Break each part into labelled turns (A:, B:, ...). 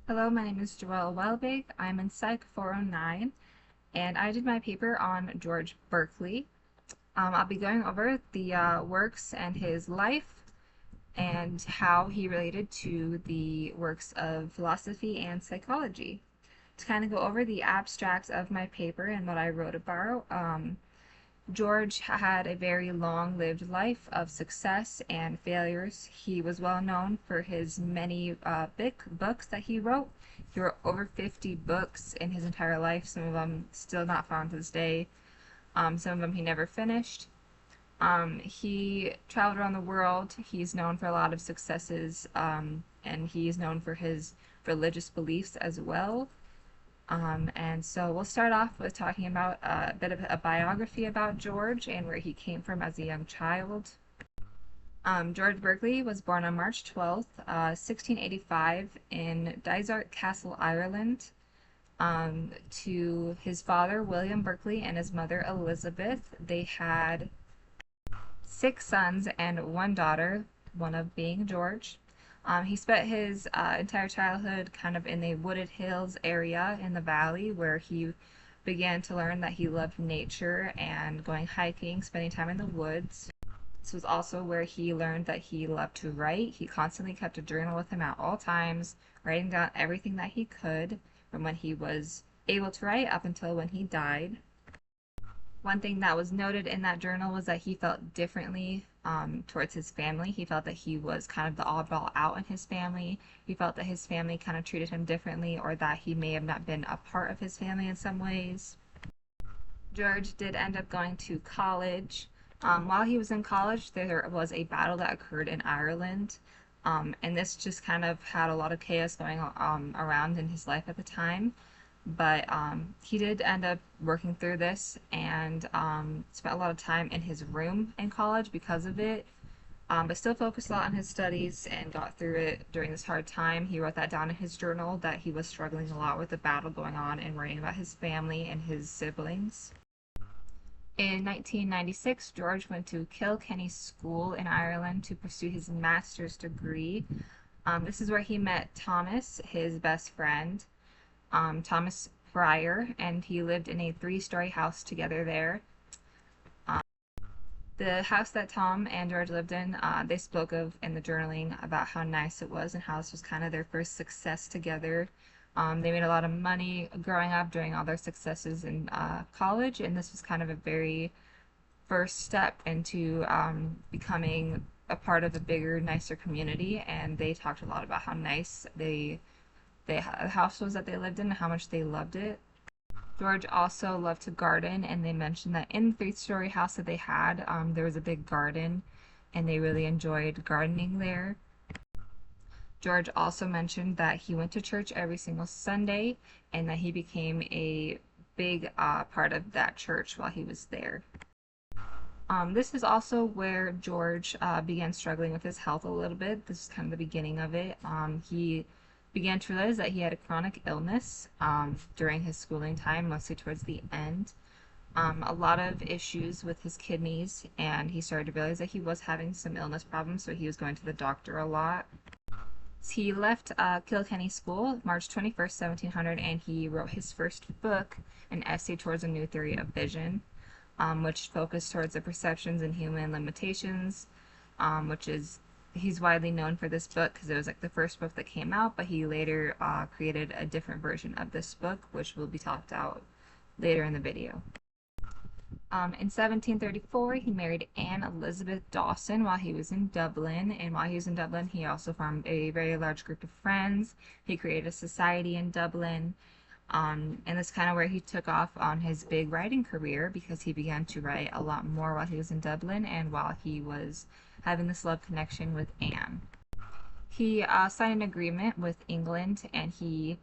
A: Hello, my name is Joelle Welbig. I'm in Psych 409, and I did my paper on George Berkeley. I'll be going over the works and his life and how he related to the works of philosophy and psychology. To kind of go over the abstract of my paper and what I wrote about, George had a very long-lived life of success and failures. He was well known for his many big books that he wrote. He wrote over 50 books in his entire life, some of them still not found to this day. Some of them he never finished. He traveled around the world. He's known for a lot of successes, and he's known for his religious beliefs as well. And so we'll start off with talking about a bit of a biography about George and where he came from as a young child. George Berkeley was born on March 12th, 1685 in Dysart Castle, Ireland, to his father, William Berkeley, and his mother, Elizabeth. They had six sons and one daughter, one of being George. He spent his entire childhood kind of in the wooded hills area in the valley where he began to learn that he loved nature and going hiking, spending time in the woods. This was also where he learned that he loved to write. He constantly kept a journal with him at all times, writing down everything that he could from when he was able to write up until when he died. One thing that was noted in that journal was that he felt differently towards his family. He felt that he was kind of the oddball out in his family. He felt that his family kind of treated him differently, or that he may have not been a part of his family in some ways. George did end up going to college. While he was in college, there was a battle that occurred in Ireland, and this just kind of had a lot of chaos going around in his life at the time. But he did end up working through this and spent a lot of time in his room in college because of it, but still focused a lot on his studies and got through it during this hard time. He wrote that down in his journal that he was struggling a lot with the battle going on and writing about his family and his siblings. In 1996, George went to Kilkenny School in Ireland to pursue his master's degree. This is where he met Thomas, his best friend, Thomas Fryer, and he lived in a three-story house together there. Um, the house that Tom and George lived in, they spoke of in the journaling about how nice it was and how this was kind of their first success together. They made a lot of money growing up, during all their successes in college, and this was kind of a very first step into becoming a part of a bigger, nicer community. And they talked a lot about how nice the house was that they lived in and how much they loved it. George also loved to garden, and they mentioned that in the three-story house that they had, there was a big garden, and they really enjoyed gardening there. George also mentioned that he went to church every single Sunday and that he became a big part of that church while he was there. This is also where George began struggling with his health a little bit. This is kind of the beginning of it. He began to realize that he had a chronic illness during his schooling time, mostly towards the end. A lot of issues with his kidneys, and he started to realize that he was having some illness problems, so he was going to the doctor a lot. He left Kilkenny School March 21st, 1700, and he wrote his first book, an essay towards a new theory of vision, which focused towards the perceptions and human limitations, which is he's widely known for this book because it was like the first book that came out, but he later created a different version of this book, which will be talked out later in the video. In 1734, he married Anne Elizabeth Dawson while he was in Dublin, and while he was in Dublin, he also formed a very large group of friends. He created a society in Dublin, and that's kind of where he took off on his big writing career because he began to write a lot more while he was in Dublin and while he was having this love connection with Anne. He signed an agreement with England, and he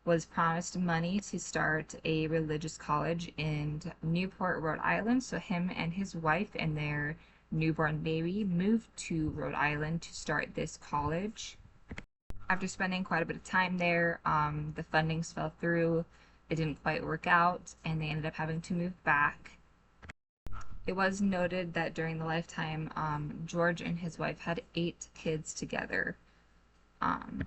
A: was promised money to start a religious college in Newport, Rhode Island. So him and his wife and their newborn baby moved to Rhode Island to start this college. After spending quite a bit of time there, the fundings fell through. It didn't quite work out, and they ended up having to move back. It was noted that during the lifetime, George and his wife had 8 kids together. Um,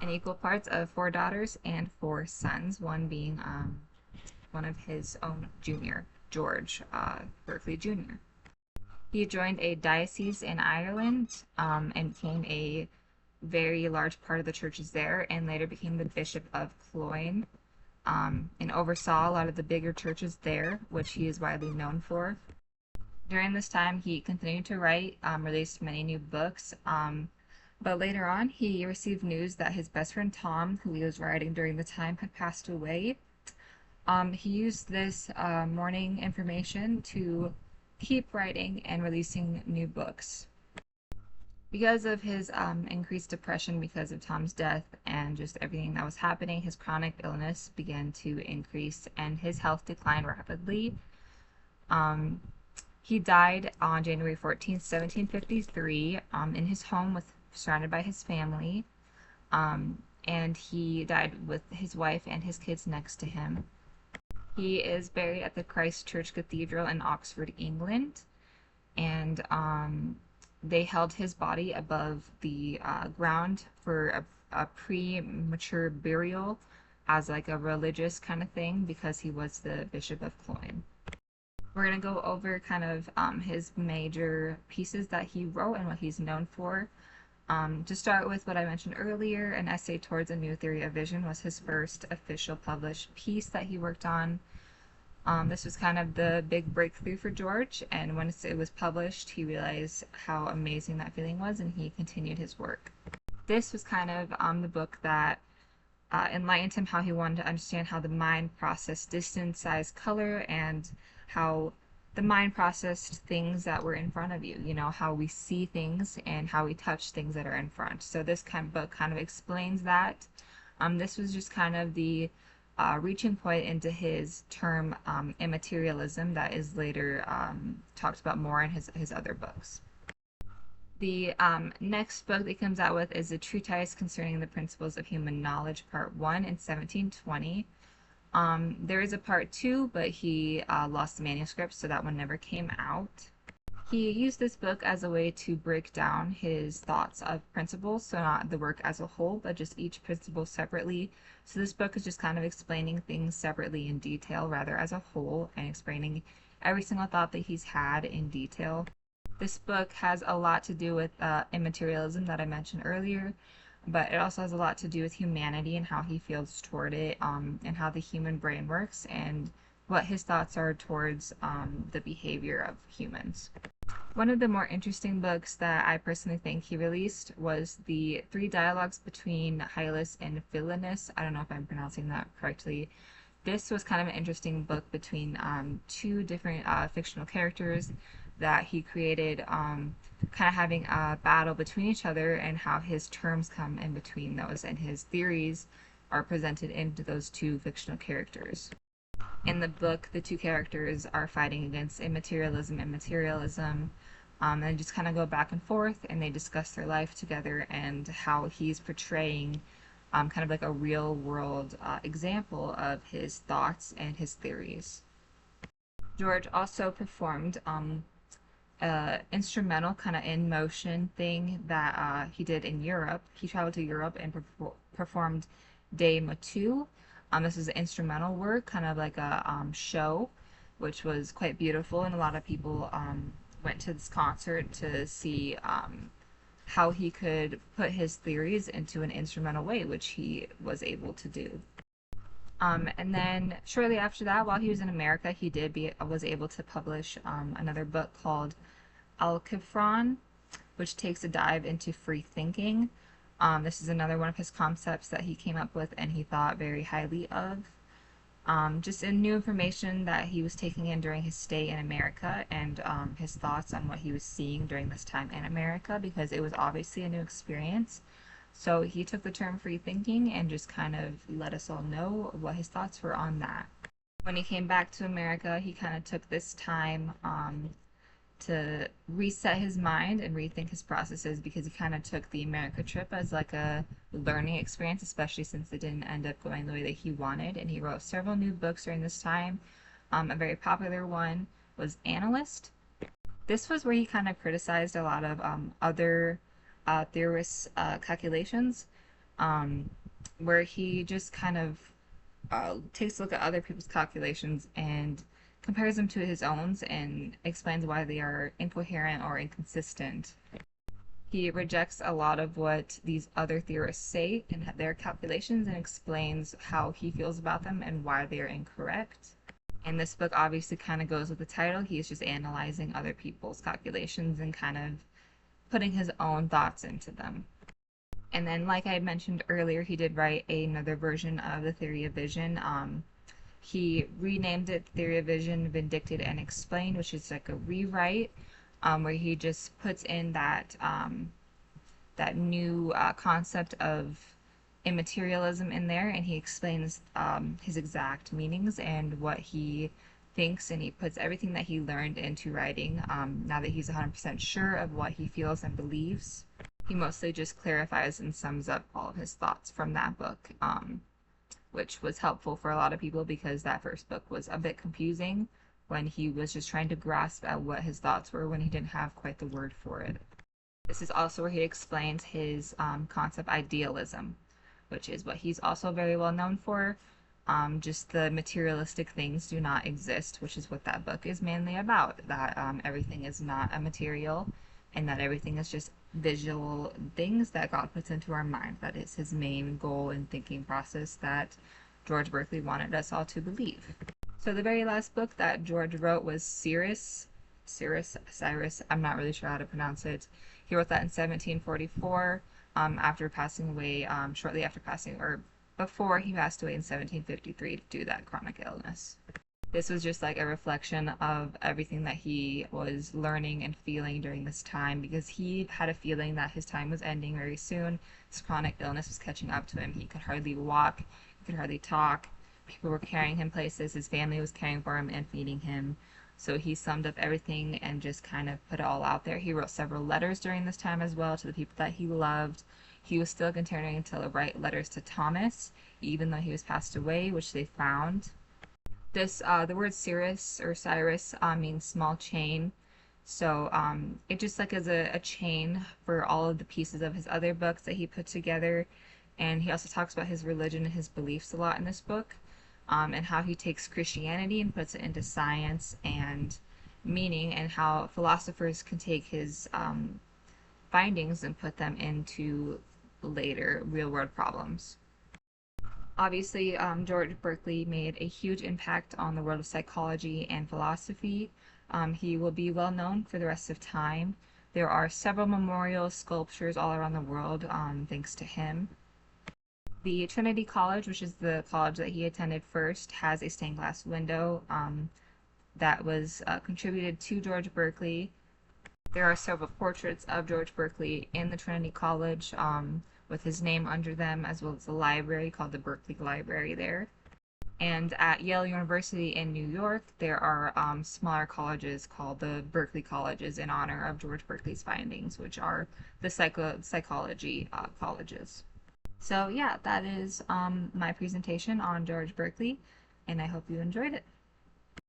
A: in equal parts of four daughters and four sons, one being one of his own junior, George Berkeley Jr. He joined a diocese in Ireland and became a very large part of the churches there, and later became the Bishop of Cloyne, and oversaw a lot of the bigger churches there, which he is widely known for. During this time, he continued to write, released many new books, but later on, he received news that his best friend Tom, who he was writing during the time, had passed away. He used this mourning information to keep writing and releasing new books. Because of his increased depression because of Tom's death and just everything that was happening, his chronic illness began to increase and his health declined rapidly. Um, he died on January 14th, 1753, in his home surrounded by his family. And he died with his wife and his kids next to him. He is buried at the Christ Church Cathedral in Oxford, England. And they held his body above the ground for a premature burial as like a religious kind of thing because he was the Bishop of Cloyne. We're going to go over kind of his major pieces that he wrote and what he's known for. To start with what I mentioned earlier, An Essay Towards a New Theory of Vision was his first official published piece that he worked on. This was kind of the big breakthrough for George, and once it was published, he realized how amazing that feeling was, and he continued his work. This was kind of the book that enlightened him how he wanted to understand how the mind processed distance, size, color, and how the mind processed things that were in front of you, you know, how we see things and how we touch things that are in front. So this kind of book kind of explains that. This was just kind of the reaching point into his term immaterialism that is later talked about more in his other books. The next book that he comes out with is a treatise concerning the principles of human knowledge, part 1 in 1720. There is a part 2, but he lost the manuscript, so that one never came out. He used this book as a way to break down his thoughts of principles, so not the work as a whole, but just each principle separately. So this book is just kind of explaining things separately in detail rather as a whole and explaining every single thought that he's had in detail. This book has a lot to do with immaterialism that I mentioned earlier, but it also has a lot to do with humanity and how he feels toward it, and how the human brain works and what his thoughts are towards the behavior of humans. One of the more interesting books that I personally think he released was the 3 dialogues between Hylas and Philinus. I don't know if I'm pronouncing that correctly. This was kind of an interesting book between 2 different fictional characters that he created, kind of having a battle between each other and how his terms come in between those and his theories are presented into those 2 fictional characters. In the book, the 2 characters are fighting against immaterialism and materialism, and just kind of go back and forth, and they discuss their life together and how he's portraying kind of like a real world example of his thoughts and his theories. George also performed instrumental kind of in motion thing that he did in Europe. He traveled to Europe and performed De Motu. This is an instrumental work, kind of like a show, which was quite beautiful, and a lot of people went to this concert to see how he could put his theories into an instrumental way, which he was able to do. And then shortly after that, while he was in America, he was able to publish another book called Alciphron, which takes a dive into free thinking. This is another one of his concepts that he came up with and he thought very highly of. Just in new information that he was taking in during his stay in America and his thoughts on what he was seeing during this time in America, because it was obviously a new experience. So he took the term free thinking and just kind of let us all know what his thoughts were on that. When he came back to America, he kind of took this time to reset his mind and rethink his processes, because he kind of took the America trip as like a learning experience, especially since it didn't end up going the way that he wanted. And he wrote several new books during this time. A very popular one was Analyst. This was where he kind of criticized a lot of other theorists' calculations, um, where he just kind of takes a look at other people's calculations and compares them to his own and explains why they are incoherent or inconsistent. He rejects a lot of what these other theorists say in their calculations and explains how he feels about them and why they are incorrect. And this book obviously kind of goes with the title. He's just analyzing other people's calculations and kind of putting his own thoughts into them. And then, like I mentioned earlier, he did write another version of the Theory of Vision. He renamed it Theory of Vision, Vindicted and Explained, which is like a rewrite, where he just puts in that new concept of immaterialism in there, and he explains his exact meanings and what he thinks, and he puts everything that he learned into writing. Now that he's 100% sure of what he feels and believes, he mostly just clarifies and sums up all of his thoughts from that book, which was helpful for a lot of people because that first book was a bit confusing when he was just trying to grasp at what his thoughts were when he didn't have quite the word for it. This is also where he explains his concept idealism, which is what he's also very well known for. Just the materialistic things do not exist, which is what that book is mainly about, that everything is not a material and that everything is just visual things that God puts into our mind. That is his main goal and thinking process that George Berkeley wanted us all to believe. So the very last book that George wrote was Cyrus, I'm not really sure how to pronounce it. He wrote that in 1744, after passing away, shortly after passing, or before he passed away in 1753 due to that chronic illness. This was just like a reflection of everything that he was learning and feeling during this time, because he had a feeling that his time was ending very soon. His chronic illness was catching up to him. He could hardly walk, he could hardly talk. People were carrying him places, his family was caring for him and feeding him. So he summed up everything and just kind of put it all out there. He wrote several letters during this time as well to the people that he loved. He was still continuing to write letters to Thomas, even though he was passed away, which they found. The word Cyrus or Cyrus means small chain. So it just like is a chain for all of the pieces of his other books that he put together. And he also talks about his religion and his beliefs a lot in this book, and how he takes Christianity and puts it into science and meaning, and how philosophers can take his findings and put them into later real world problems. Obviously, George Berkeley made a huge impact on the world of psychology and philosophy. He will be well known for the rest of time. There are several memorial sculptures all around the world thanks to him. The Trinity College, which is the college that he attended first, has a stained glass window that was contributed to George Berkeley. There are several portraits of George Berkeley in the Trinity College with his name under them, as well as a library called the Berkeley Library there. And at Yale University in New York, there are smaller colleges called the Berkeley Colleges in honor of George Berkeley's findings, which are the psychology colleges. So yeah, that is my presentation on George Berkeley, and I hope you enjoyed it.